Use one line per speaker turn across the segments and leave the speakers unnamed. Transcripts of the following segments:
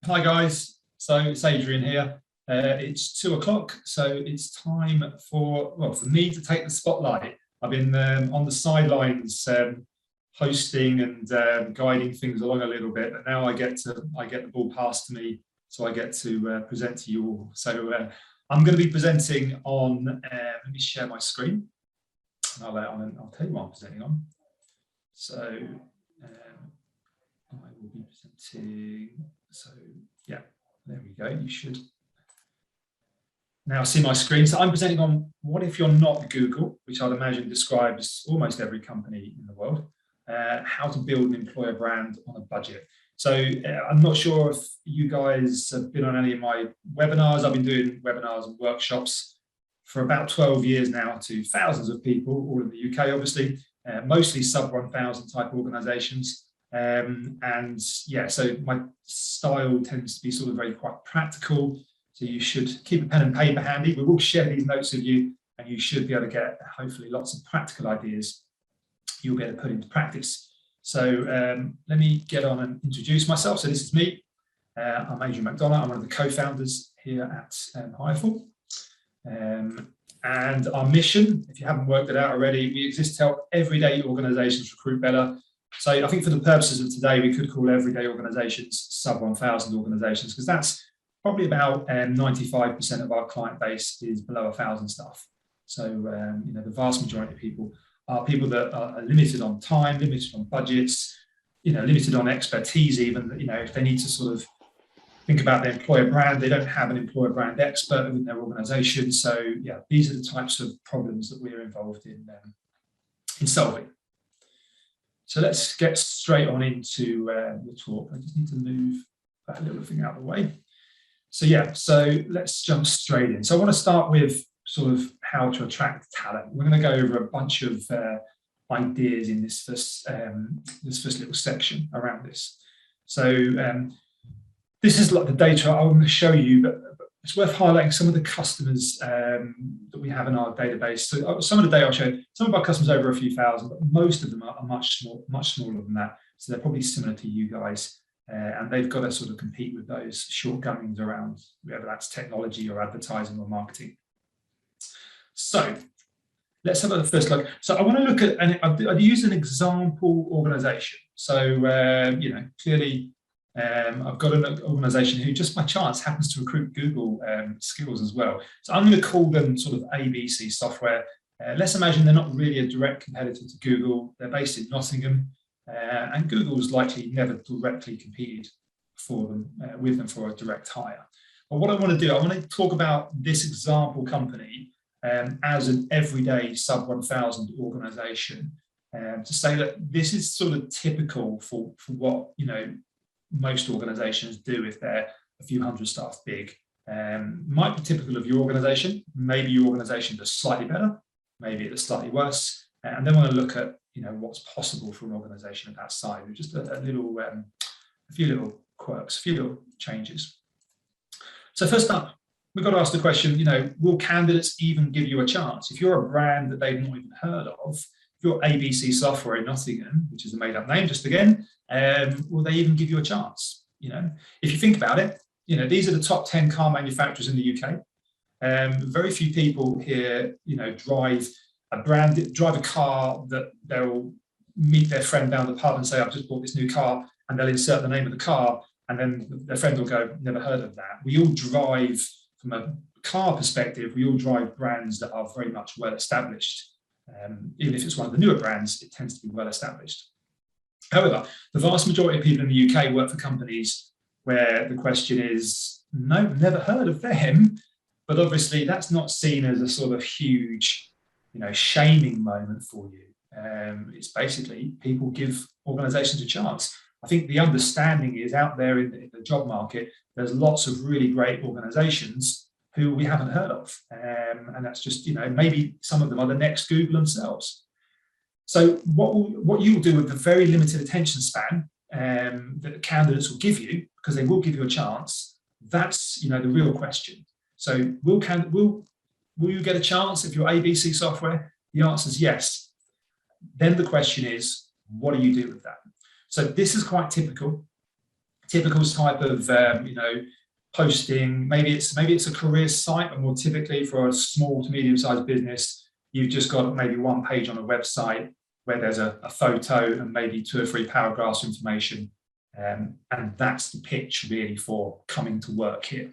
Hi guys, so it's Adrian here. It's 2 o'clock, so it's time for me to take the spotlight. I've been on the sidelines hosting and guiding things along a little bit, but now I get the ball passed to me, so I get to present to you all. So I'm going to be presenting on. Let me share my screen. I'll tell you what I'm presenting on. So I will be presenting. So yeah, there we go. You should now see my screen. So I'm presenting on what if you're not Google, which I'd imagine describes almost every company in the world, how to build an employer brand on a budget. So I'm not sure if you guys have been on any of my webinars. I've been doing webinars and workshops for about 12 years now to thousands of people, all in the UK, obviously, mostly sub 1,000 type organizations. And yeah, so my style tends to be sort of very quite practical. So you should keep a pen and paper handy. We will share these notes with you, and you should be able to get hopefully lots of practical ideas you'll be able to put into practice. So let me get on and introduce myself. So this is me. I'm Adrian McDonough. I'm one of the co-founders here at hireful. And our mission, if you haven't worked it out already, we exist to help everyday organizations recruit better. So I think for the purposes of today, we could call everyday organizations sub 1,000 organizations, because that's probably about 95% of our client base is below 1,000 staff. So you know, the vast majority of people are people that are limited on time, limited on budgets, you know, limited on expertise. Even, you know, if they need to sort of think about their employer brand, they don't have an employer brand expert within their organization. So yeah, these are the types of problems that we're involved in solving. So let's get straight on into the talk. I just need to move that little thing out of the way. So yeah, so let's jump straight in. So I want to start with sort of how to attract talent. We're going to go over a bunch of ideas in this first little section around this. So this is like the data I want to show you, but it's worth highlighting some of the customers that we have in our database. So some of the data I'll show, some of our customers over a few thousand, but most of them are much smaller than that. So they're probably similar to you guys, and they've got to sort of compete with those shortcomings around whether that's technology or advertising or marketing. So let's have a first look. So I want to look at, and I'd use an example organization. So, you know, clearly, I've got an organization who just by chance happens to recruit Google skills as well. So I'm going to call them sort of ABC software. Let's imagine they're not really a direct competitor to Google. They're based in Nottingham, and Google's likely never directly competed for them with them for a direct hire. But what I want to do, I want to talk about this example company as an everyday sub 1,000 organization, to say that this is sort of typical for what, you know, most organizations do if they're a few hundred staff big. Might be typical of your organization. Maybe your organization does slightly better, maybe it's slightly worse. And then we're going to look at, you know, what's possible for an organization of that size. Just a few little quirks, a few little changes. So first up, we've got to ask the question, you know, will candidates even give you a chance? If you're a brand that they've not even heard of, if you're ABC Software in Nottingham, which is a made-up name, just again, will they even give you a chance? You know, if you think about it, you know, these are the top 10 car manufacturers in the UK. Very few people here, you know, drive a car that they'll meet their friend down the pub and say, I've just bought this new car, and they'll insert the name of the car, and then their friend will go, never heard of that. We all drive, from a car perspective, we all drive brands that are very much well established. Even if it's one of the newer brands, it tends to be well established. However, the vast majority of people in the UK work for companies where the question is, no, never heard of them. But obviously that's not seen as a sort of huge, you know, shaming moment for you. It's basically people give organizations a chance. I think the understanding is out there in the job market, there's lots of really great organizations who we haven't heard of. And that's just, you know, maybe some of them are the next Google themselves. So what you will do with the very limited attention span that candidates will give you, because they will give you a chance, that's, you know, the real question. So will you get a chance if you're ABC Software? The answer is yes. Then the question is, what do you do with that? So this is quite typical. typical type of posting. Maybe it's a career site, but more typically for a small to medium-sized business, you've just got maybe one page on a website where there's a photo and maybe 2 or 3 paragraphs of information, and that's the pitch really for coming to work here.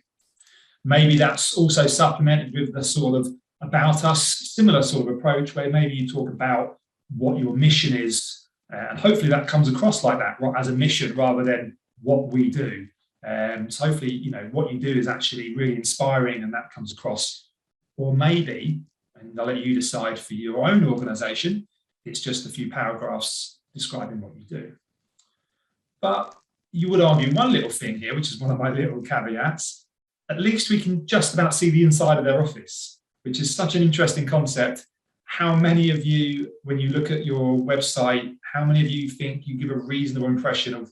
Maybe that's also supplemented with the sort of about us, similar sort of approach, where maybe you talk about what your mission is, and hopefully that comes across like that, as a mission rather than what we do. So hopefully, what you do is actually really inspiring and that comes across. Or maybe, and I'll let you decide for your own organization, it's just a few paragraphs describing what you do. But you would argue one little thing here, which is one of my little caveats, at least we can just about see the inside of their office, which is such an interesting concept. How many of you, when you look at your website, how many of you think you give a reasonable impression of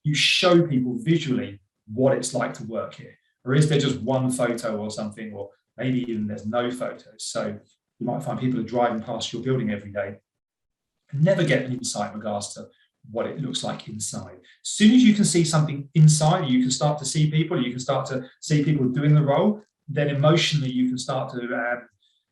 you show people visually what it's like to work here? Or is there just one photo or something, or maybe even there's no photos? So you might find people are driving past your building every day and never get an insight in regards to what it looks like inside. As soon as you can see something inside, you can start to see people, you can start to see people doing the role, then emotionally you can start to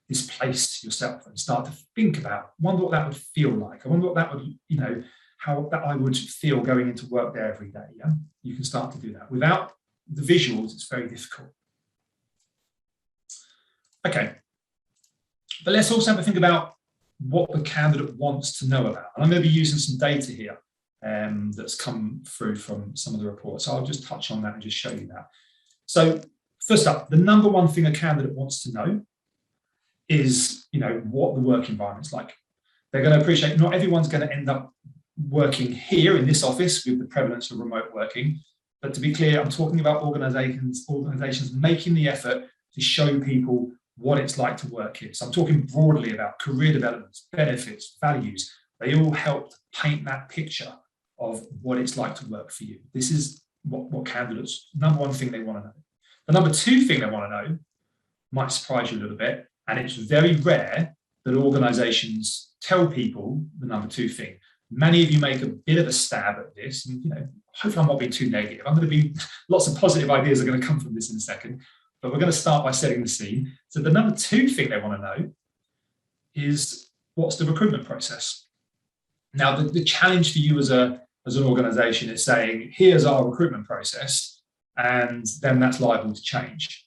displace yourself and start to think about, wonder what that would feel like. I wonder what that would, how that I would feel going into work there every day. Yeah, you can start to do that. Without the visuals, it's very difficult. Okay, but let's also have a think about what the candidate wants to know about. And I'm going to be using some data here that's come through from some of the reports. So I'll just touch on that and just show you that. So first up, the number one thing a candidate wants to know is, what the work environment's like. They're going to appreciate not everyone's going to end up working here in this office with the prevalence of remote working. But to be clear, I'm talking about organizations making the effort to show people what it's like to work here. So I'm talking broadly about career developments, benefits, values. They all help paint that picture of what it's like to work for you. This is what candidates, number one thing they want to know. The number two thing they want to know might surprise you a little bit, and it's very rare that organizations tell people the number two thing. Many of you make a bit of a stab at this, and hopefully I'm not being too negative. I'm going to be, lots of positive ideas are going to come from this in a second, but we're going to start by setting the scene. So the number two thing they want to know is, what's the recruitment process? Now, the challenge for you as an organization is saying, here's our recruitment process, and then that's liable to change.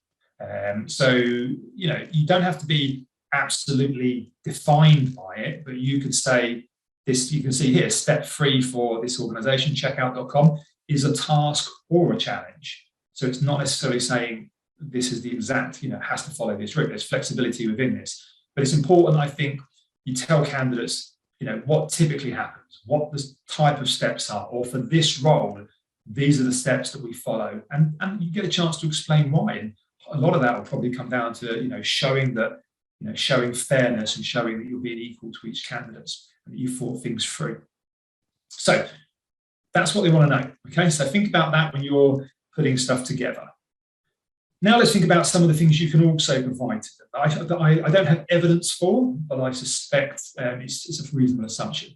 So, you don't have to be absolutely defined by it, but you could say this, you can see here, step 3 for this organization, checkout.com, is a task or a challenge. So it's not necessarily saying this is the exact, has to follow this route. There's flexibility within this. But it's important, I think, you tell candidates, what typically happens, what the type of steps are, or for this role, these are the steps that we follow. And you get a chance to explain why. And a lot of that will probably come down to, showing that, showing fairness and showing that you're being equal to each candidate and that you thought things through. So that's what they want to know. Okay, so think about that when you're putting stuff together. Now let's think about some of the things you can also provide to them. I don't have evidence for, but I suspect it's a reasonable assumption.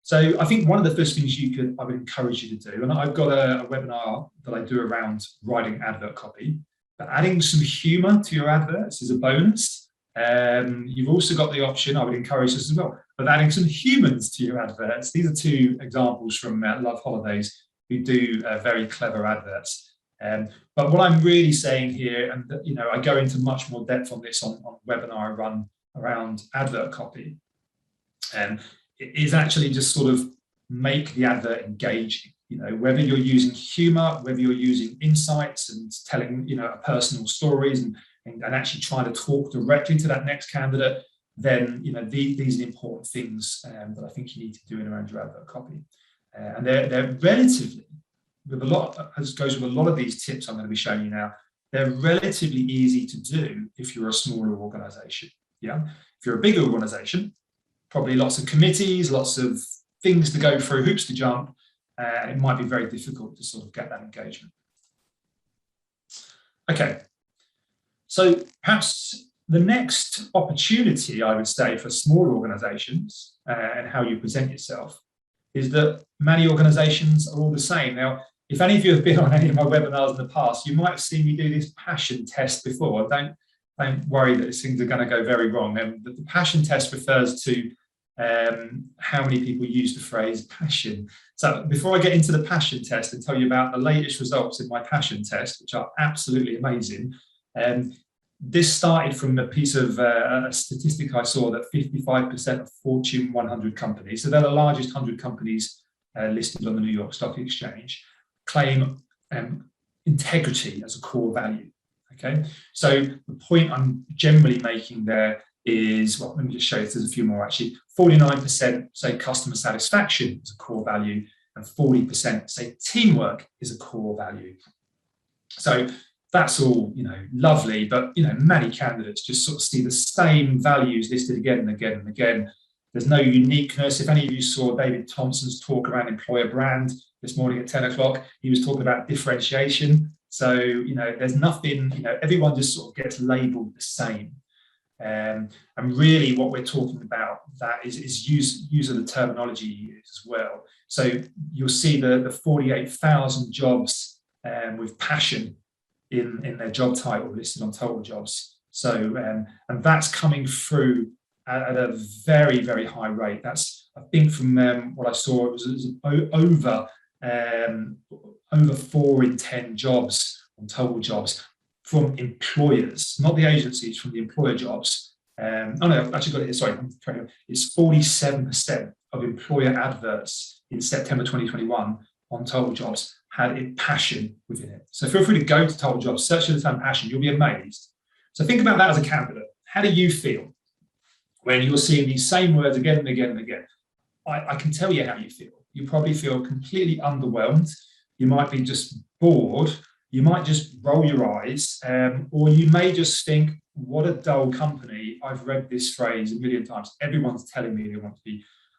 So I think one of the first things I would encourage you to do, and I've got a webinar that I do around writing advert copy, but adding some humor to your adverts is a bonus. You've also got the option, I would encourage this as well, of adding some humans to your adverts. These are 2 examples from Love Holidays who do very clever adverts. But what I'm really saying here, and I go into much more depth on this on a webinar I run around advert copy, is actually just sort of make the advert engaging. Whether you're using humor, whether you're using insights and telling personal stories and actually trying to talk directly to that next candidate, then these are the important things that I think you need to do in around your advert copy. And they're relatively, with a lot, as goes with a lot of these tips I'm going to be showing you now, they're relatively easy to do if you're a smaller organization. Yeah, if you're a bigger organization, probably lots of committees, lots of things to go through, hoops to jump, it might be very difficult to sort of get that engagement. Okay, so perhaps the next opportunity, I would say, for smaller organizations and how you present yourself is that many organizations are all the same. Now, if any of you have been on any of my webinars in the past, you might have seen me do this passion test before. Don't worry that things are going to go very wrong. The passion test refers to how many people use the phrase passion. So before I get into the passion test and tell you about the latest results in my passion test, which are absolutely amazing, this started from a piece of a statistic I saw that 55% of Fortune 100 companies, so they're the largest 100 companies listed on the New York Stock Exchange, claim integrity as a core value. Okay, so the point I'm generally making there is, well, let me just show you, there's a few more actually. 49% say customer satisfaction is a core value, and 40% say teamwork is a core value. So that's all, lovely, but many candidates just sort of see the same values listed again and again and again. There's no uniqueness. If any of you saw David Thompson's talk around employer brand this morning at 10 o'clock, he was talking about differentiation. So, there's nothing, everyone just sort of gets labeled the same. And really what we're talking about that is use of the terminology you use as well. So you'll see the 48,000 jobs with passion in their job title listed on Total Jobs. So, and that's coming through at a very, very high rate. That's, I think from what I saw, it was over 4 in 10 jobs on Total Jobs from employers, not the agencies, from the employer jobs. Oh no, I've actually got it here, sorry, it's 47% of employer adverts in September 2021 on Total Jobs had a passion within it. So feel free to go to Total Jobs, search for the term passion, you'll be amazed. So think about that as a candidate. How do you feel when you're seeing these same words again and again and again? I can tell you how you feel. You probably feel completely underwhelmed. You might be just bored. You might just roll your eyes, or you may just think, what a dull company. I've read this phrase a million times. Everyone's telling me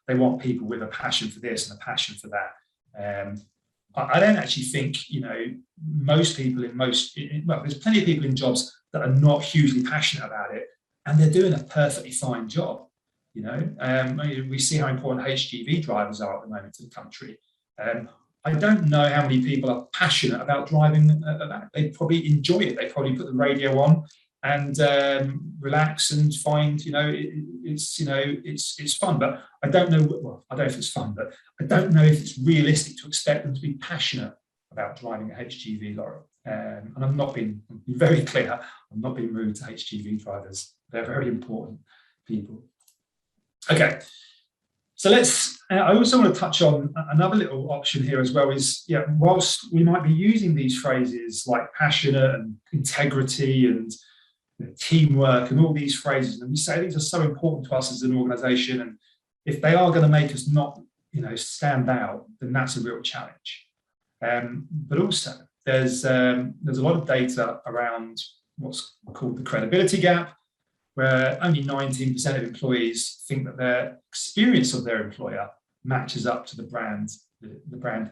they want people with a passion for this and a passion for that. I don't actually think, most people there's plenty of people in jobs that are not hugely passionate about it, and they're doing a perfectly fine job. We see how important HGV drivers are at the moment in the country. I don't know how many people are passionate about driving. They probably enjoy it. They probably put the radio on and relax and find, it's fun. But I don't know. Well, I don't know if it's fun, but I don't know if it's realistic to expect them to be passionate about driving a HGV lorry. And I'm not being very clear. I'm not being rude to HGV drivers. They're very important people. Okay. So I also want to touch on another little option here as well is, whilst we might be using these phrases like passionate and integrity and teamwork and all these phrases, and we say these are so important to us as an organization, and if they are going to make us not, stand out, then that's a real challenge. But also there's a lot of data around what's called the credibility gap, where only 19% of employees think that their experience of their employer matches up to the brand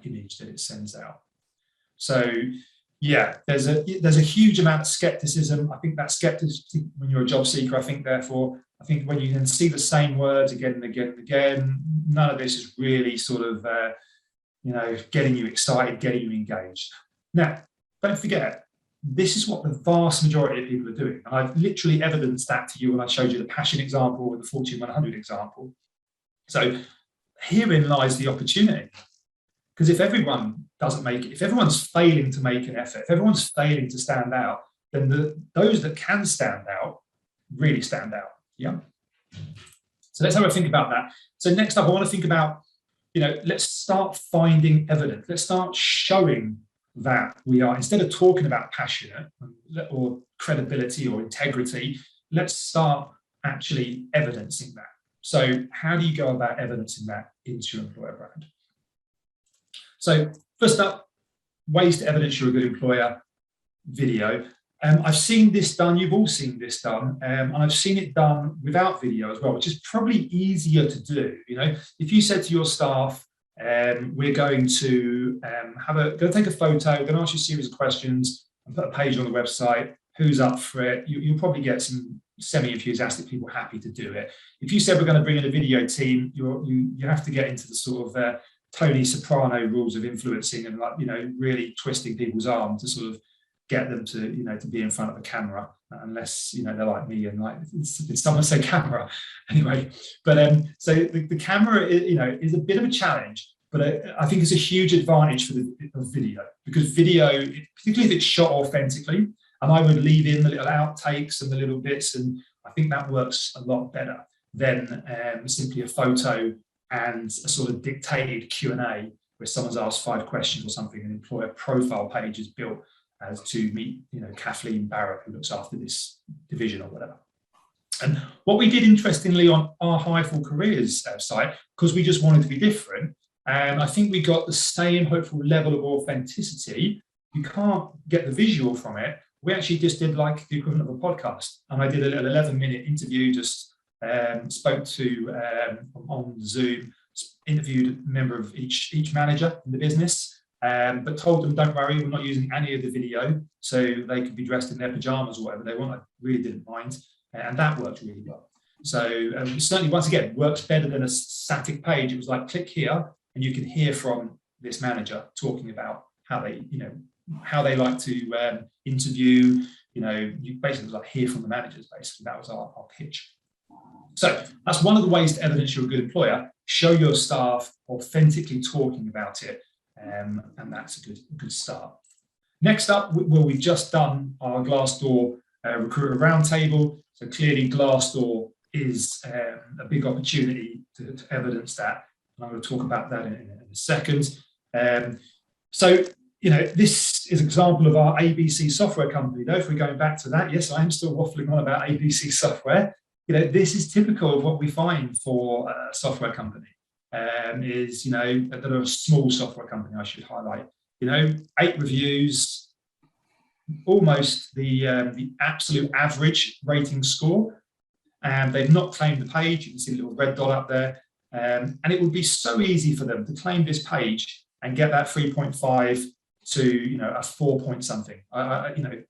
image that it sends out. So there's a huge amount of skepticism. I think that skepticism when you're a job seeker, I think when you can see the same words again and again and again, none of this is really sort of getting you excited, getting you engaged. Now, don't forget, this is what the vast majority of people are doing. And I've literally evidenced that to you when I showed you the passion example and the Fortune 100 example. So herein lies the opportunity. Because if everyone doesn't make it, if everyone's failing to make an effort, if everyone's failing to stand out, then those that can stand out really stand out. Yeah. So let's have a think about that. So next up, I want to think about, let's start finding evidence. Let's start showing that we are, instead of talking about passionate or credibility or integrity, let's start actually evidencing that. So how do you go about evidencing that into your employer brand? So first up, ways to evidence you're a good employer: video. I've seen this done, you've all seen this done, and I've seen it done without video as well, which is probably easier to do. If you said to your staff, we're going to take a photo, going to ask you a series of questions and put a page on the website, who's up for it? You'll probably get some semi-enthusiastic people happy to do it. If you said we're going to bring in a video team, you have to get into the sort of Tony Soprano rules of influencing and, like, really twisting people's arm to sort of get them to, to be in front of a camera, unless, they're like me and like, did someone say camera? Anyway, but so the camera, is a bit of a challenge, but I think it's a huge advantage for the video, because video, particularly if it's shot authentically, and I would leave in the little outtakes and the little bits, and I think that works a lot better than simply a photo and a sort of dictated Q&A where someone's asked 5 questions or something, and an employer profile page is built as to meet, Kathleen Barrett, who looks after this division or whatever. And what we did, interestingly, on our Hireful Careers site, because we just wanted to be different, and I think we got the same hopeful level of authenticity. You can't get the visual from it. We actually just did like the equivalent of a podcast, and I did a little 11-minute interview, just spoke to on Zoom, interviewed a member of each manager in the business, but told them, don't worry, we're not using any of the video, so they could be dressed in their pajamas or whatever they want. I really didn't mind, and that worked really well. So certainly, once again, works better than a static page. It was like, click here, and you can hear from this manager talking about how they, how they like to interview. You basically like hear from the managers. Basically, that was our pitch. So that's one of the ways to evidence you're a good employer. Show your staff authentically talking about it, and that's a good start. Next up, we've just done our Glassdoor recruiter roundtable. So clearly, Glassdoor is a big opportunity to evidence that, and I'm going to talk about that in a second. So this is an example of our ABC software company. Though, if we're going back to that, yes, I am still waffling on about ABC software. This is typical of what we find for a software company. Is that are a small software company, I should highlight. 8 reviews, almost the absolute average rating score, and they've not claimed the page. You can see a little red dot up there, and it would be so easy for them to claim this page and get that 3.5 to a 4 point something.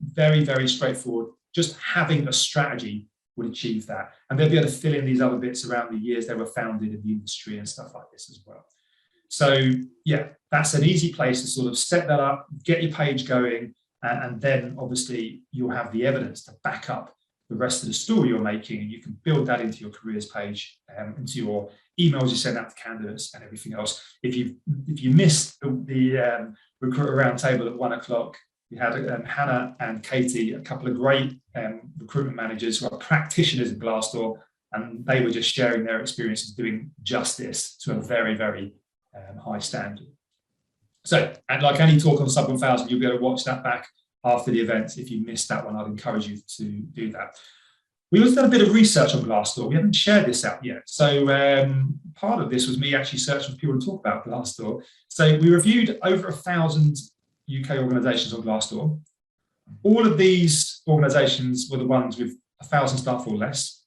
Very, very straightforward. Just having a strategy would achieve that, and they'll be able to fill in these other bits around the years they were founded in the industry and stuff like this as well. So yeah, that's an easy place to sort of set that up, get your page going, and then obviously you'll have the evidence to back up the rest of the story you're making, and you can build that into your careers page, into your emails you send out to candidates and everything else. If you missed the recruiter roundtable at 1 o'clock, we had Hannah and Katie, a couple of great recruitment managers who are practitioners of Glassdoor, and they were just sharing their experiences doing just this to a very, very high standard. So, and like any talk on Sub 1000, you'll be able to watch that back after the event. If you missed that one, I'd encourage you to do that. We also done a bit of research on Glassdoor. We haven't shared this out yet. So part of this was me actually searching for people to talk about Glassdoor. So we reviewed over 1,000 UK organisations on Glassdoor. All of these organisations were the ones with 1,000 staff or less,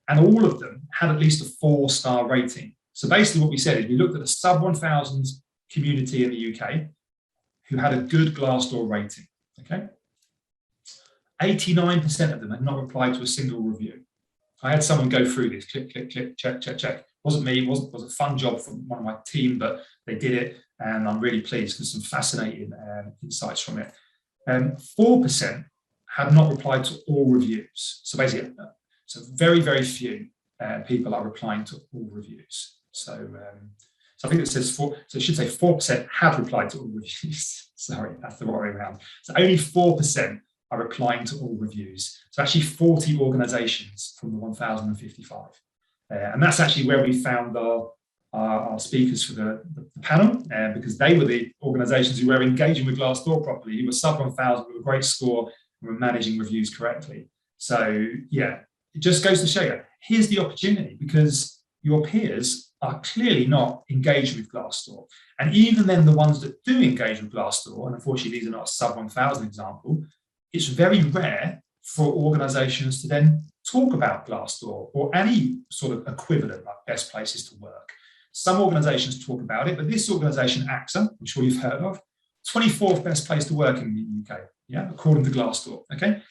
and all of them had at least a 4-star rating. So basically what we said is we looked at the sub 1,000 community in the UK who had a good Glassdoor rating, okay? 89% of them had not replied to a single review. I had someone go through this, click, click, click, check, check, check. Wasn't me, was a fun job from one of my team, but they did it, and I'm really pleased because some fascinating insights from it. 4% had not replied to all reviews. So basically, so very, very few people are replying to all reviews. So I think it says 4, so it should say 4% had replied to all reviews. Sorry, that's the wrong way around. So only 4% are replying to all reviews. So actually 40 organizations from the 1,055. And that's actually where we found our speakers for the panel, because they were the organizations who were engaging with Glassdoor properly, who were sub 1,000 with a great score and were managing reviews correctly. So yeah, it just goes to show you, here's the opportunity, because your peers are clearly not engaged with Glassdoor. And even then, the ones that do engage with Glassdoor, and unfortunately these are not a sub 1,000 example, it's very rare for organizations to then talk about Glassdoor or any sort of equivalent like best places to work. Some organizations talk about it, but this organization, AXA, I'm sure you've heard of, 24th best place to work in the UK, yeah, according to Glassdoor, okay?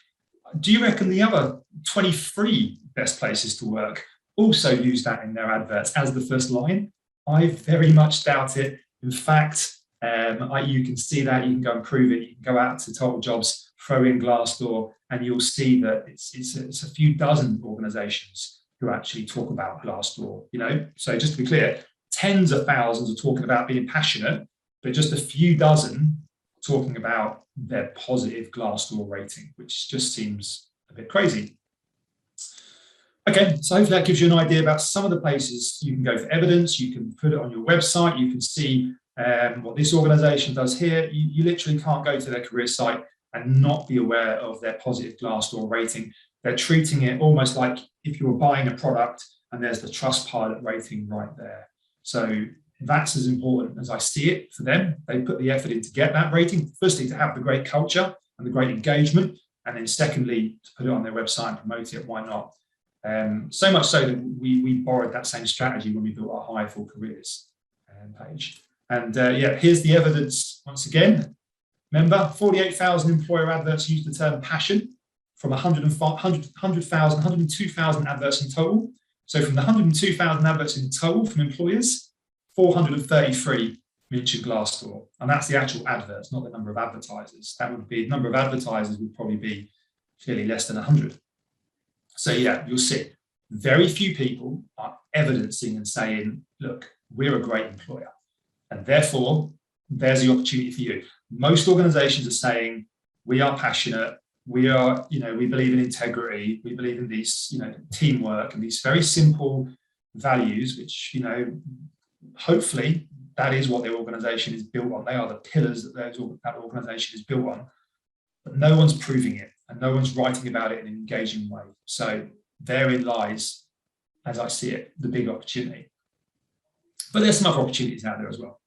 Do you reckon the other 23 best places to work also use that in their adverts as the first line? I very much doubt it. In fact, you can see that, you can go and prove it. You can go out to Total Jobs, throw in Glassdoor, and you'll see that it's a few dozen organizations who actually talk about Glassdoor, So just to be clear, tens of thousands are talking about being passionate, but just a few dozen talking about their positive Glassdoor rating, which just seems a bit crazy. Okay, so hopefully that gives you an idea about some of the places you can go for evidence. You can put it on your website. You can see what this organization does here. You literally can't go to their career site and not be aware of their positive Glassdoor rating. They're treating it almost like if you were buying a product and there's the Trustpilot rating right there. So that's as important as I see it for them. They put the effort in to get that rating, firstly, to have the great culture and the great engagement, and then secondly, to put it on their website and promote it. Why not? So much so that we borrowed that same strategy when we built our hireful careers page. And here's the evidence once again. Remember, 48,000 employer adverts use the term passion from 102,000 adverts in total. So from the 102,000 adverts in total from employers, 433 mention Glassdoor. And that's the actual adverts, not the number of advertisers. That would be, the number of advertisers would probably be clearly less than 100. So yeah, you'll see very few people are evidencing and saying, look, we're a great employer. And therefore, there's the opportunity for you. Most organizations are saying, we are passionate, we are, we believe in integrity, we believe in these, teamwork and these very simple values, which, hopefully that is what their organization is built on. They are the pillars that that organization is built on. But no one's proving it and no one's writing about it in an engaging way. So therein lies, as I see it, the big opportunity. But there's some other opportunities out there as well.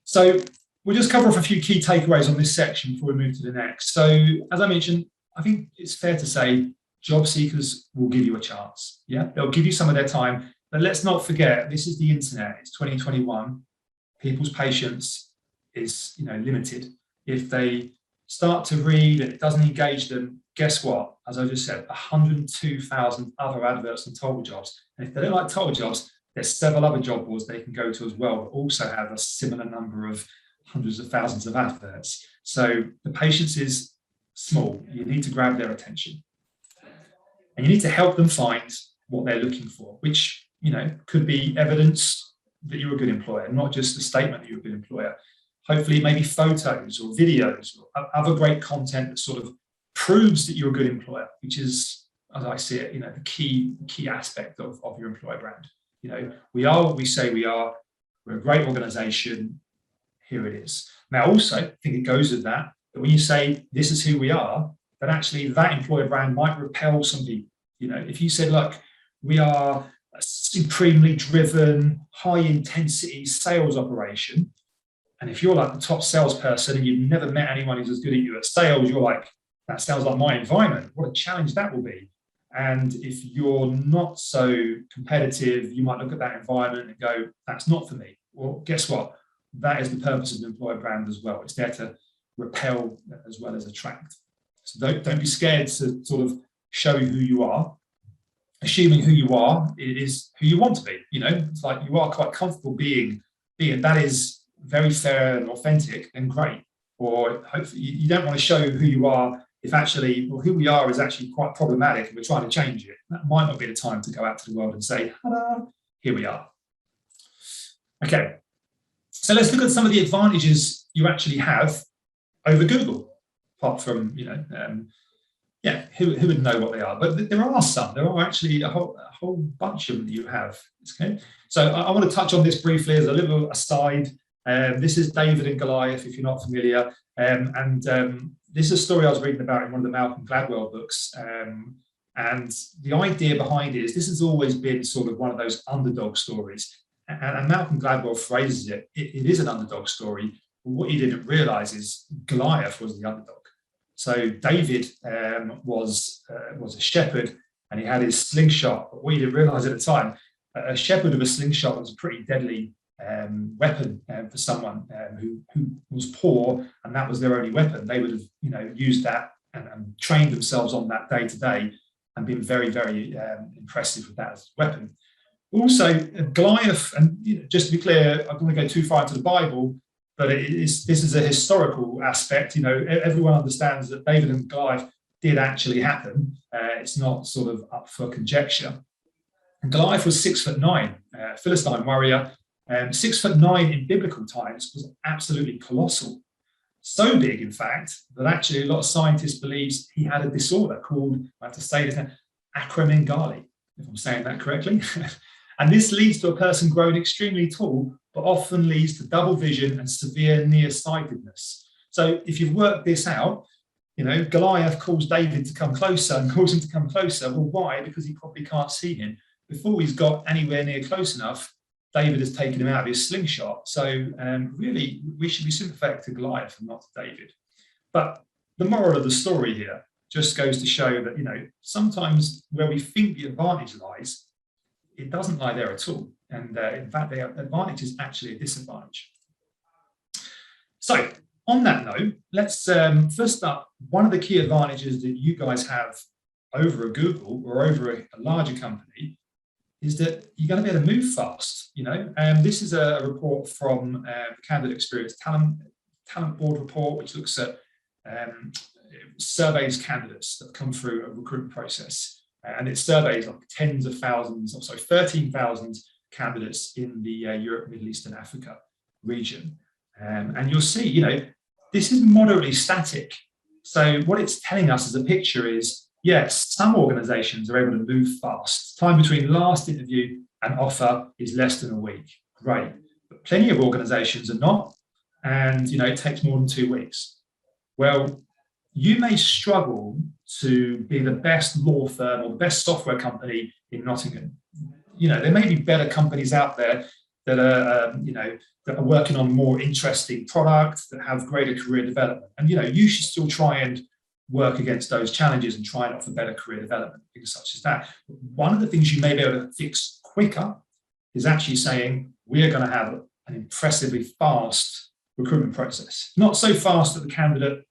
So we'll just cover off a few key takeaways on this section before we move to the next. So as I mentioned, I think it's fair to say job seekers will give you a chance. Yeah, they'll give you some of their time. But let's not forget, this is the internet. It's 2021. People's patience is, limited. If they start to read and it doesn't engage them, guess what? As I just said, 102,000 other adverts on Total Jobs. And if they don't like Total Jobs, there's several other job boards they can go to as well, that also have a similar number of hundreds of thousands of adverts. So the patience is small. You need to grab their attention. And you need to help them find what they're looking for, which, could be evidence that you're a good employer, not just a statement that you're a good employer. Hopefully maybe photos or videos or other great content that sort of proves that you're a good employer, which is, as I see it, the key aspect of your employer brand. We are what we say we are. We're a great organization. Here it is. Now, also, I think it goes with that when you say this is who we are, that actually that employer brand might repel some people. If you said, look, we are a supremely driven, high intensity sales operation, and if you're like the top salesperson and you've never met anyone who's as good at you at sales, you're like, that sounds like my environment. What a challenge that will be. And if you're not so competitive, you might look at that environment and go, that's not for me. Well, guess what? That is the purpose of the employer brand as well. It's there to repel as well as attract. So don't be scared to sort of show who you are. Assuming who you are, it is who you want to be. It's like you are quite comfortable being that is very fair and authentic and great. Or hopefully you don't want to show who you are if actually, who we are is actually quite problematic and we're trying to change it. That might not be the time to go out to the world and say, hello, here we are. Okay, so let's look at some of the advantages you actually have over Google, apart from, who would know what they are? But there are some. There are actually a whole bunch of them that you have. Okay, so I want to touch on this briefly as a little aside. This is David and Goliath, if you're not familiar. This is a story I was reading about in one of the Malcolm Gladwell books. And the idea behind it is this has always been sort of one of those underdog stories. And Malcolm Gladwell phrases it is an underdog story. But what he didn't realize is Goliath was the underdog. So David was a shepherd and he had his slingshot. But what he didn't realize at the time, a shepherd with a slingshot was a pretty deadly weapon for someone who was poor, and that was their only weapon. They would have used that and trained themselves on that day to day and been very, very impressive with that as a weapon. Also, Goliath, and just to be clear, I don't want to go too far into the Bible, but this is a historical aspect. Everyone understands that David and Goliath did actually happen. It's not sort of up for conjecture. And Goliath was 6'9", Philistine warrior. 6'9" in biblical times was absolutely colossal. So big, in fact, that actually a lot of scientists believe he had a disorder called, I have to say this now, acromegaly, if I'm saying that correctly. And this leads to a person growing extremely tall, but often leads to double vision and severe nearsightedness. So if you've worked this out, Goliath calls David to come closer and calls him to come closer. Well, why? Because he probably can't see him. Before he's got anywhere near close enough, David has taken him out of his slingshot. So really, we should be sympathetic to Goliath and not to David. But the moral of the story here just goes to show that, sometimes where we think the advantage lies, it doesn't lie there at all. And in fact, the advantage is actually a disadvantage. So on that note, let's first up, one of the key advantages that you guys have over a Google or over a larger company is that you're going to be able to move fast. This is a report from the Candidate Experience Talent Board report, which looks at surveys candidates that come through a recruitment process. And it surveys like tens of thousands, 13,000 candidates in the Europe, Middle East and Africa region. And you'll see, this is moderately static. So what it's telling us as a picture is, yes, some organizations are able to move fast. Time between last interview and offer is less than a week. Great. But plenty of organizations are not. And, it takes more than 2 weeks. Well, you may struggle to be the best law firm or the best software company in Nottingham. There may be better companies out there that are, that are working on more interesting products that have greater career development. And, you should still try and work against those challenges and try and offer better career development, things such as that. But one of the things you may be able to fix quicker is actually saying, we are going to have an impressively fast recruitment process. Not so fast that the candidate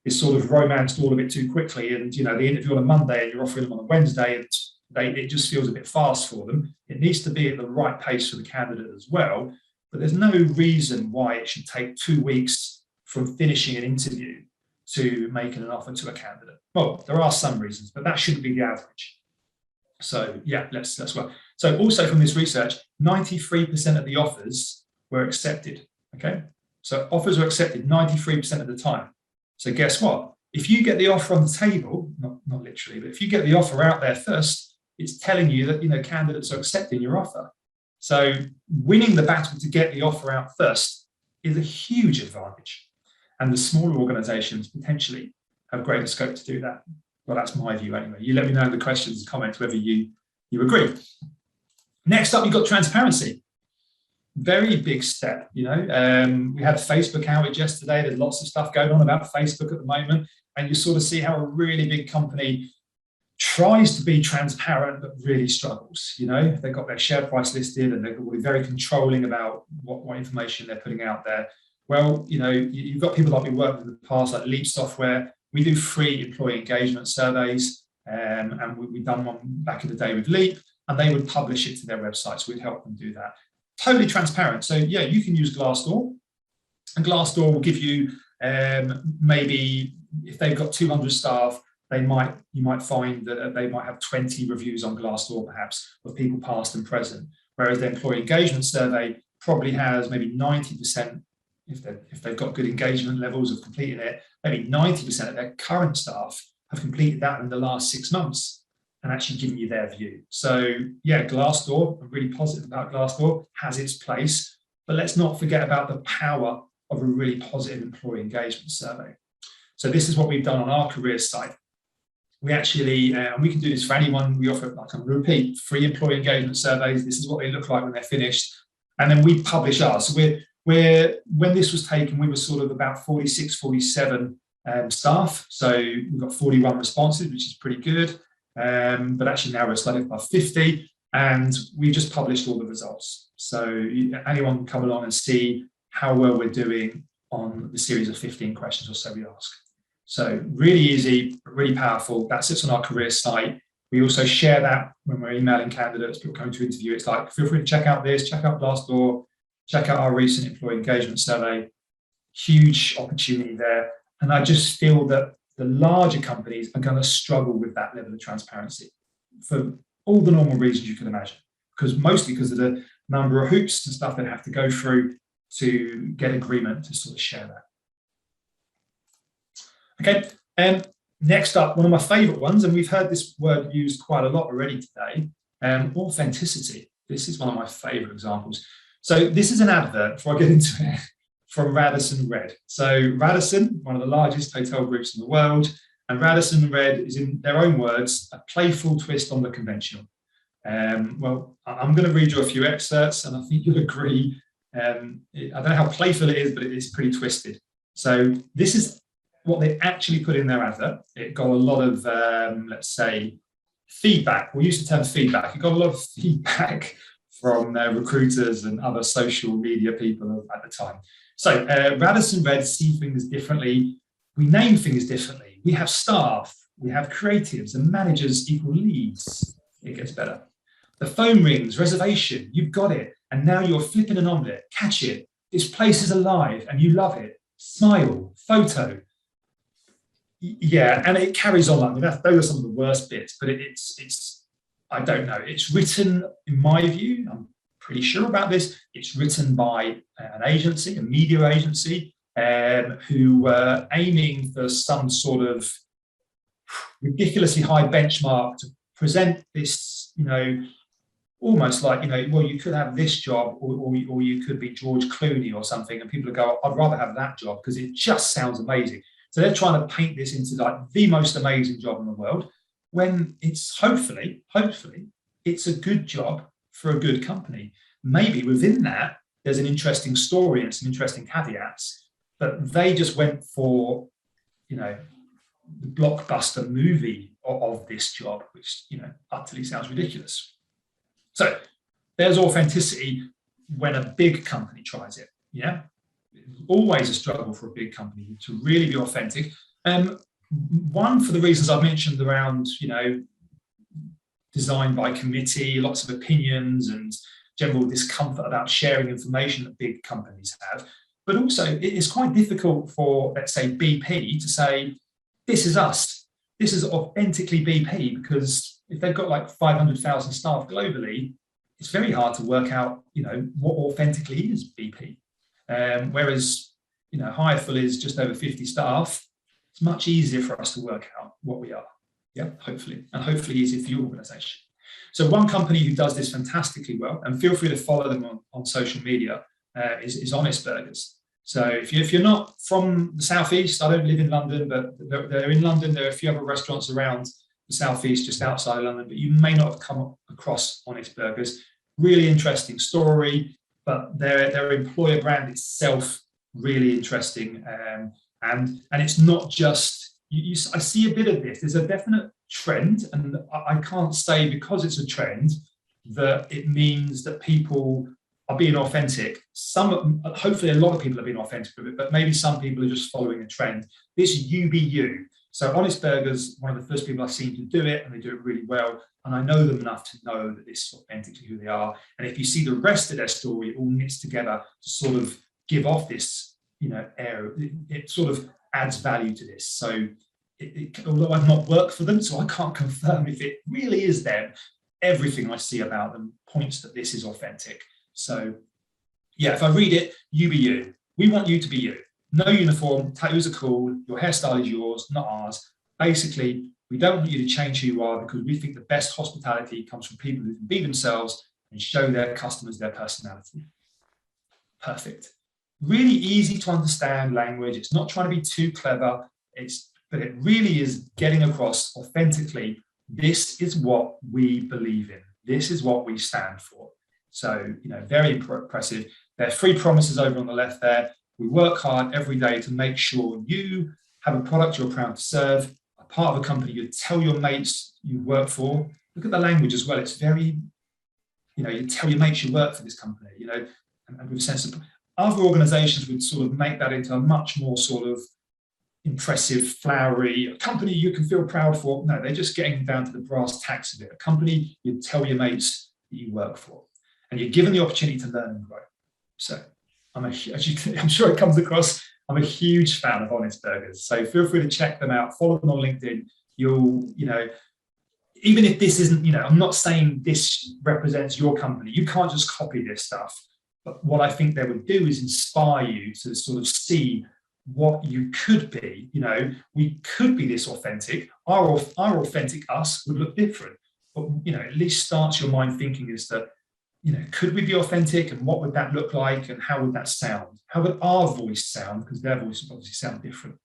is sort of romanced all of it too quickly and, they interview on a Monday and you're offering them on a Wednesday and it just feels a bit fast for them. It needs to be at the right pace for the candidate as well. But there's no reason why it should take 2 weeks from finishing an interview to making an offer to a candidate. Well, there are some reasons, but that shouldn't be the average. So yeah, let's work. So also from this research, 93% of the offers were accepted. Okay, so offers were accepted 93% of the time. So guess what? If you get the offer on the table, not literally, but if you get the offer out there first, it's telling you that candidates are accepting your offer. So winning the battle to get the offer out first is a huge advantage. And the smaller organizations potentially have greater scope to do that. Well, that's my view anyway. You let me know in the questions and comments whether you agree. Next up, you've got transparency. Very big step, we had a Facebook outage yesterday. There's lots of stuff going on about Facebook at the moment. And you sort of see how a really big company tries to be transparent, but really struggles. They've got their share price listed and they're going to be very controlling about what information they're putting out there. Well, you've got people like we worked with in the past, like Leap Software. We do free employee engagement surveys, and we've done one back in the day with Leap, and they would publish it to their website. So we'd help them do that. Totally transparent. So yeah, you can use Glassdoor, and Glassdoor will give you maybe if they've got 200 staff, you might find that they might have 20 reviews on Glassdoor, perhaps, of people past and present. Whereas the employee engagement survey probably has maybe 90%. If they've got good engagement levels of completing it, maybe 90% of their current staff have completed that in the last 6 months and actually given you their view. So yeah, Glassdoor, I'm really positive about Glassdoor, has its place, but let's not forget about the power of a really positive employee engagement survey. So this is what we've done on our careers site. We actually, and we can do this for anyone, we offer, like I'm going to repeat, free employee engagement surveys. This is what they look like when they're finished. And then we publish ours. So when this was taken, we were sort of about 46, 47 staff. So we've got 41 responses, which is pretty good. But actually now we're slightly above 50, and we just published all the results. So anyone can come along and see how well we're doing on the series of 15 questions or so we ask. So really easy, really powerful. That sits on our career site. We also share that when we're emailing candidates, people coming to interview. It's like, feel free to check out this, check out Glassdoor, check out our recent employee engagement survey. Huge opportunity there. And I just feel that the larger companies are going to struggle with that level of transparency for all the normal reasons you can imagine, mostly because of the number of hoops and stuff they have to go through to get agreement to sort of share that. Okay, next up, one of my favorite ones, and we've heard this word used quite a lot already today, authenticity. This is one of my favorite examples. So this is an advert, before I get into it, from Radisson Red. So Radisson, one of the largest hotel groups in the world, and Radisson Red is, in their own words, a playful twist on the conventional. Well, I'm going to read you a few excerpts, and I think you'll agree. I don't know how playful it is, but it is pretty twisted. So this is what they actually put in their advert. It got a lot of, let's say, feedback. We use the term feedback. It got a lot of feedback from recruiters and other social media people at the time. So Radisson Red see things differently. We name things differently. We have staff, we have creatives, and managers equal leads. It gets better. The phone rings, reservation, you've got it. And now you're flipping an omelette, catch it. This place is alive and you love it. Smile, photo. Yeah, and it carries on. I mean, those are some of the worst bits, but it's I don't know. It's written, in my view, I'm pretty sure about this, it's written by an agency, a media agency, who were aiming for some sort of ridiculously high benchmark to present this, almost like, well, you could have this job or you could be George Clooney or something, and people go, I'd rather have that job because it just sounds amazing. So they're trying to paint this into like the most amazing job in the world, when it's hopefully, it's a good job for a good company. Maybe within that, there's an interesting story and some interesting caveats, but they just went for, the blockbuster movie of this job, which, utterly sounds ridiculous. So there's authenticity when a big company tries it. Yeah, it's always a struggle for a big company to really be authentic. One, for the reasons I've mentioned around, design by committee, lots of opinions and general discomfort about sharing information that big companies have. But also, it's quite difficult for, let's say, BP to say, this is us. This is authentically BP, because if they've got like 500,000 staff globally, it's very hard to work out, what authentically is BP. Whereas, hireful is just over 50 staff. It's much easier for us to work out what we are. Yeah, hopefully, and hopefully easier for your organization. So one company who does this fantastically well, and feel free to follow them on social media, is Honest Burgers. So if you're not from the Southeast, I don't live in London, but they're in London. There are a few other restaurants around the Southeast, just outside of London, but you may not have come across Honest Burgers. Really interesting story, but their employer brand itself, really interesting. And it's not just, I see a bit of this. There's a definite trend, and I can't say because it's a trend that it means that people are being authentic. Hopefully a lot of people are being authentic with it, but maybe some people are just following a trend. This you be you. So Honest Burgers, one of the first people I've seen to do it, and they do it really well. And I know them enough to know that this is authentically who they are. And if you see the rest of their story, it all knits together to sort of give off this, air. It sort of adds value to this. So although I've not worked for them, so I can't confirm if it really is them, everything I see about them points that this is authentic. So yeah, if I read it, you be you. We want you to be you. No uniform, tattoos are cool, your hairstyle is yours, not ours. Basically, we don't want you to change who you are, because we think the best hospitality comes from people who can be themselves and show their customers their personality. Perfect. Really easy to understand language. It's not trying to be too clever, but it really is getting across authentically, this is what we believe in. This is what we stand for. So, very impressive. There are 3 promises over on the left there. We work hard every day to make sure you have a product you're proud to serve, a part of a company you tell your mates you work for. Look at the language as well. It's very, you tell your mates you work for this company, and with a sense of, other organizations would sort of make that into a much more sort of, impressive, flowery, a company you can feel proud for. No, they're just getting down to the brass tacks of it. A company you tell your mates that you work for, and you're given the opportunity to learn and grow. So I'm sure it comes across, I'm a huge fan of Honest Burgers. So feel free to check them out, follow them on LinkedIn. You'll, even if this isn't, I'm not saying this represents your company. You can't just copy this stuff. But what I think they would do is inspire you to sort of see what you could be. We could be this authentic. Our authentic us would look different. But, at least starts your mind thinking as to, could we be authentic, and what would that look like, and how would that sound? How would our voice sound? Because their voice would obviously sound different.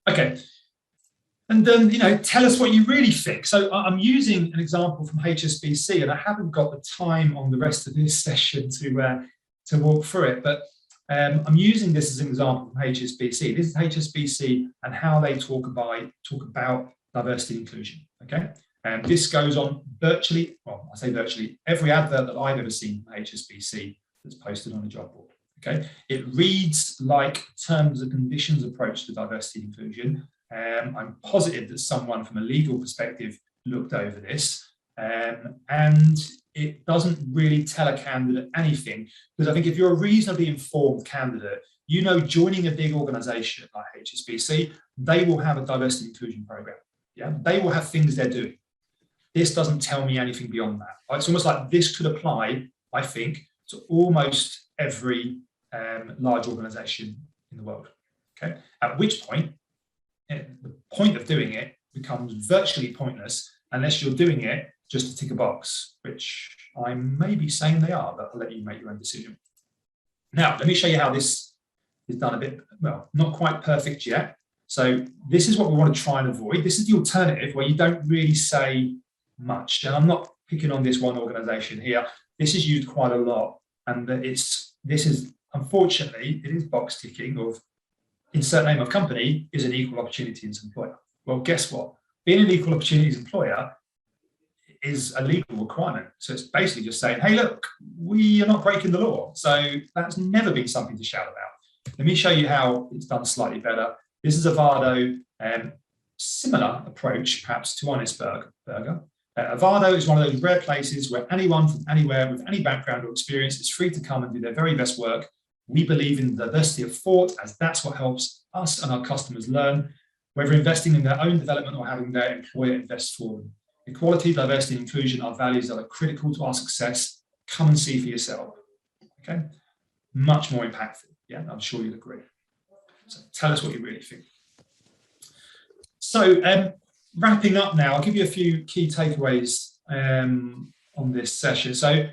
Okay. And then, tell us what you really think. So I'm using an example from HSBC, and I haven't got the time on the rest of this session to walk through it, but I'm using this as an example from HSBC. This is HSBC and how they talk about diversity and inclusion. Okay. And this goes on virtually, well, I say virtually, every advert that I've ever seen from HSBC that's posted on a job board. Okay, it reads like terms and conditions approach to diversity and inclusion. I'm positive that someone from a legal perspective looked over this, and it doesn't really tell a candidate anything, because I think if you're a reasonably informed candidate, joining a big organization like HSBC, they will have a diversity and inclusion program. Yeah, they will have things they're doing. This doesn't tell me anything beyond that. It's almost like this could apply, I think, to almost every large organization in the world. Okay, at which point, the point of doing it becomes virtually pointless unless you're doing it just to tick a box, which I may be saying they are, but I'll let you make your own decision. Now, let me show you how this is done a bit, well, not quite perfect yet. So this is what we want to try and avoid. This is the alternative where you don't really say much. And I'm not picking on this one organization here. This is used quite a lot. And unfortunately, it is box ticking of insert name of company is an equal opportunities employer. Well, guess what? Being an equal opportunities employer is a legal requirement. So it's basically just saying, hey, look, we are not breaking the law. So that's never been something to shout about. Let me show you how it's done slightly better. This is Avado, similar approach perhaps to Honest Burger. Avado is one of those rare places where anyone from anywhere with any background or experience is free to come and do their very best work. We believe in diversity of thought, as that's what helps us and our customers learn, whether investing in their own development or having their employer invest for them. Equality, diversity, and inclusion are values that are critical to our success. Come and see for yourself. Okay, much more impactful. Yeah, I'm sure you'll agree. So tell us what you really think. So wrapping up now, I'll give you a few key takeaways on this session. So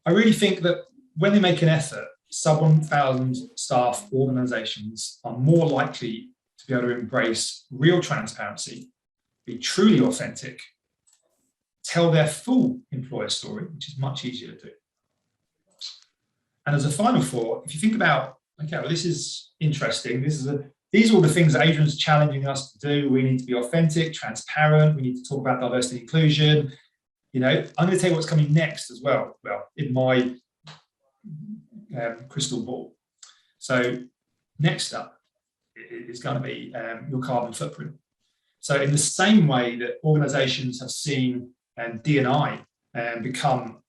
I really think that when they make an effort, sub 1,000 staff organizations are more likely to be able to embrace real transparency, be truly authentic, tell their full employer story, which is much easier to do. And as a final thought, if you think about, okay, well, this is interesting. These are all the things that Adrian's challenging us to do. We need to be authentic, transparent. We need to talk about diversity and inclusion. I'm going to tell you what's coming next as well. Well, in my crystal ball. So next up is going to be your carbon footprint. So in the same way that organizations have seen D&I become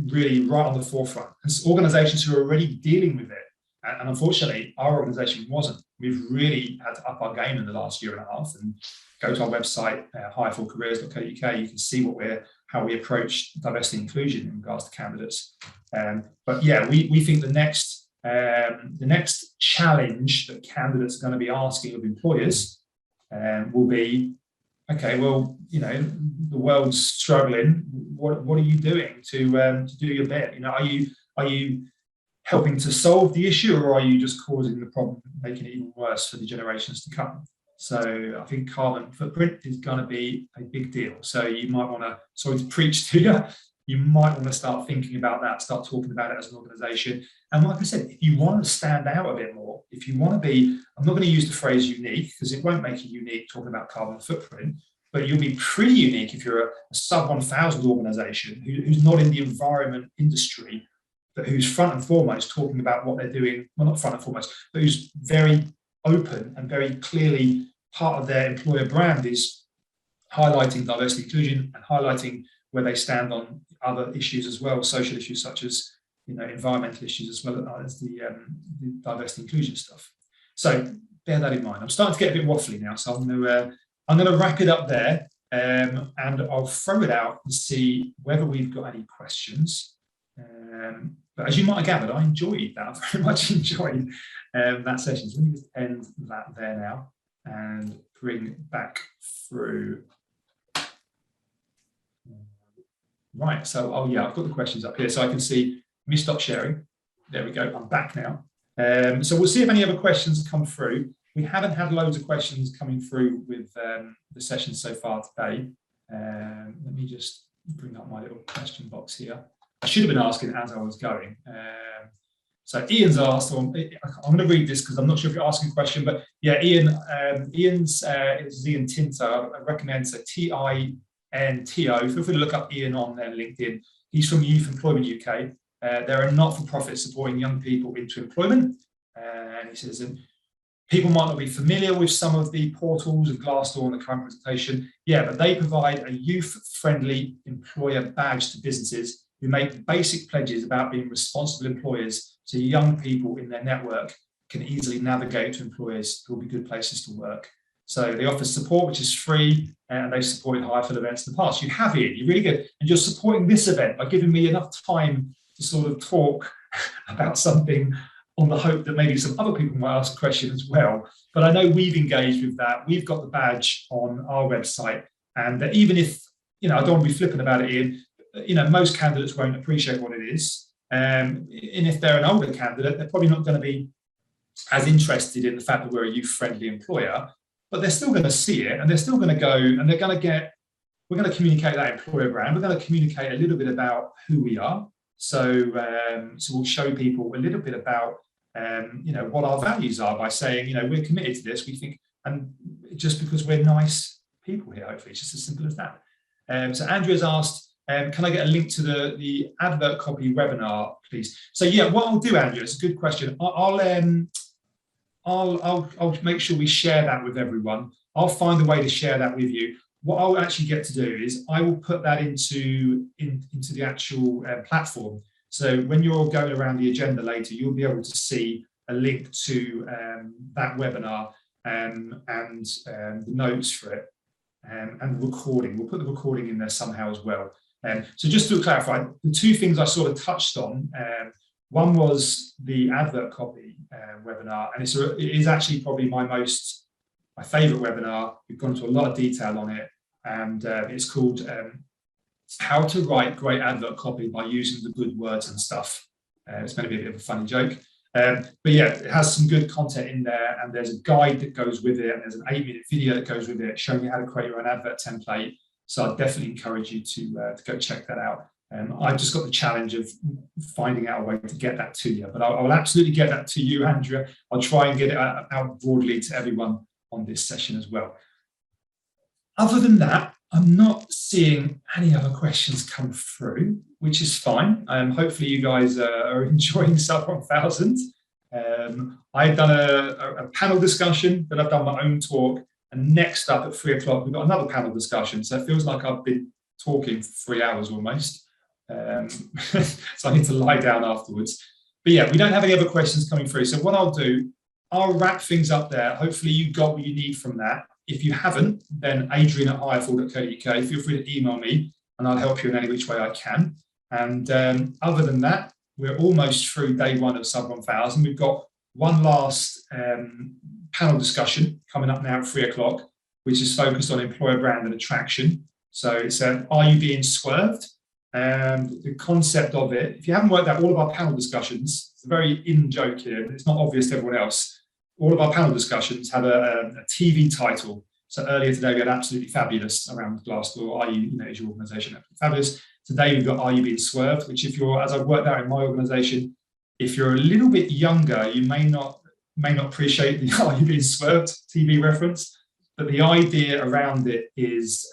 really right on the forefront, and organizations who are already dealing with it, and unfortunately our organization wasn't. We've really had to up our game in the last year and a half, and go to our website, hirefulcareers.co.uk. You can see how we approach diversity and inclusion in regards to candidates. But yeah, we think the next challenge that candidates are going to be asking of employers will be, okay, well, the world's struggling. What are you doing to do your bit? Are you helping to solve the issue, or are you just causing the problem, making it even worse for the generations to come? So I think carbon footprint is going to be a big deal. So you might want to, sorry to preach to you, you might want to start thinking about that, start talking about it as an organization. And like I said, if you want to stand out a bit more, if you want to be, I'm not going to use the phrase unique because it won't make you unique talking about carbon footprint, but you'll be pretty unique if you're a sub 1,000 organization who's not in the environment industry, but who's front and foremost talking about what they're doing. Well, not front and foremost, but who's very open and very clearly part of their employer brand is highlighting diversity inclusion and highlighting where they stand on other issues as well, social issues such as environmental issues as well as the diversity inclusion stuff. So bear that in mind. I'm starting to get a bit waffly now, so I'm going to wrap it up there, and I'll throw it out and see whether we've got any questions. But as you might have gathered, I enjoyed that. I very much enjoyed that session. So let me just end that there now and bring back through. Right, so, oh yeah, I've got the questions up here. So I can see, let me stop sharing. There we go, I'm back now. So we'll see if any other questions come through. We haven't had loads of questions coming through with the session so far today. Let me just bring up my little question box here. I should have been asking as I was going. So Ian's asked, I'm going to read this because I'm not sure if you're asking a question, but yeah, Ian's is Ian Tinto. I recommend, so TINTO. Feel free to look up Ian on LinkedIn. He's from Youth Employment UK. They're a not-for-profit supporting young people into employment. And he says, people might not be familiar with some of the portals of Glassdoor in the current presentation. Yeah, but they provide a youth-friendly employer badge to businesses who make basic pledges about being responsible employers, so young people in their network can easily navigate to employers who will be good places to work. So they offer support, which is free, and they've supported hireful events in the past. You have it, you're really good. And you're supporting this event by giving me enough time to sort of talk about something on the hope that maybe some other people might ask a question as well. But I know we've engaged with that. We've got the badge on our website. And even if, I don't want to be flippant about it, Ian, most candidates won't appreciate what it is. And if they're an older candidate, they're probably not going to be as interested in the fact that we're a youth-friendly employer, but they're still going to see it, and they're still going to go, and they're going to get, we're going to communicate that employer brand. We're going to communicate a little bit about who we are. So we'll show people a little bit about, what our values are by saying, we're committed to this. We think, and just because we're nice people here, hopefully, it's just as simple as that. So Andrea's asked, can I get a link to the advert copy webinar, please? So yeah, what I'll do, Andrea, it's a good question. I'll make sure we share that with everyone. I'll find a way to share that with you. What I'll actually get to do is I will put that into the actual platform. So when you're going around the agenda later, you'll be able to see a link to that webinar and the notes for it and the recording. We'll put the recording in there somehow as well. So just to clarify, the two things I sort of touched on, one was the advert copy webinar, and it is actually probably my favourite webinar. We've gone into a lot of detail on it, and it's called How to Write Great Advert Copy by Using the Good Words and Stuff. It's meant to be a bit of a funny joke. But yeah, it has some good content in there, and there's a guide that goes with it, and there's an 8-minute video that goes with it showing you how to create your own advert template. So I'd definitely encourage you to go check that out. I've just got the challenge of finding out a way to get that to you, but I'll absolutely get that to you, Andrea. I'll try and get it out broadly to everyone on this session as well. Other than that, I'm not seeing any other questions come through, which is fine. Hopefully you guys are enjoying Sub 1000. I've done a panel discussion, but I've done my own talk. And next up at 3 o'clock, we've got another panel discussion. So it feels like I've been talking for 3 hours almost. So I need to lie down afterwards. But yeah, we don't have any other questions coming through. So what I'll do, I'll wrap things up there. Hopefully you got what you need from that. If you haven't, then adrian@hireful.co.uk. Feel free to email me and I'll help you in any which way I can. And other than that, we're almost through day one of Sub 1000. We've got one last panel discussion coming up now at 3 o'clock, which is focused on employer brand and attraction. So it's are you being swerved? And the concept of it, if you haven't worked out all of our panel discussions, it's a very in joke here, but it's not obvious to everyone else. All of our panel discussions have a TV title. So earlier today, we had Absolutely Fabulous around Glassdoor. Are you, is your organisation fabulous? Today, we've got Are You Being Swerved? Which if you're, as I've worked out in my organisation, if you're a little bit younger, you may not appreciate the Are You Being Swerved TV reference. But the idea around it is,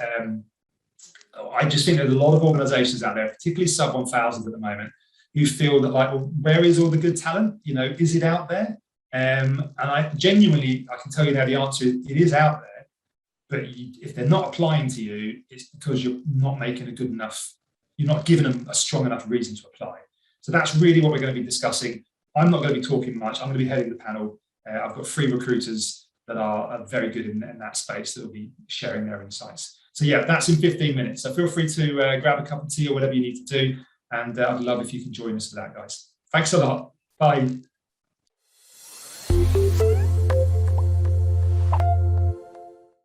I just think there's a lot of organisations out there, particularly Sub 1000 at the moment, who feel that like, well, where is all the good talent? Is it out there? And I genuinely, I can tell you now the answer is it is out there, but if they're not applying to you, it's because you're not making a good enough, you're not giving them a strong enough reason to apply. So that's really what we're going to be discussing. I'm not going to be talking much. I'm going to be heading the panel. I've got 3 recruiters that are very good in that space that will be sharing their insights. So yeah, that's in 15 minutes. So feel free to grab a cup of tea or whatever you need to do. And I'd love if you can join us for that, guys. Thanks a lot. Bye.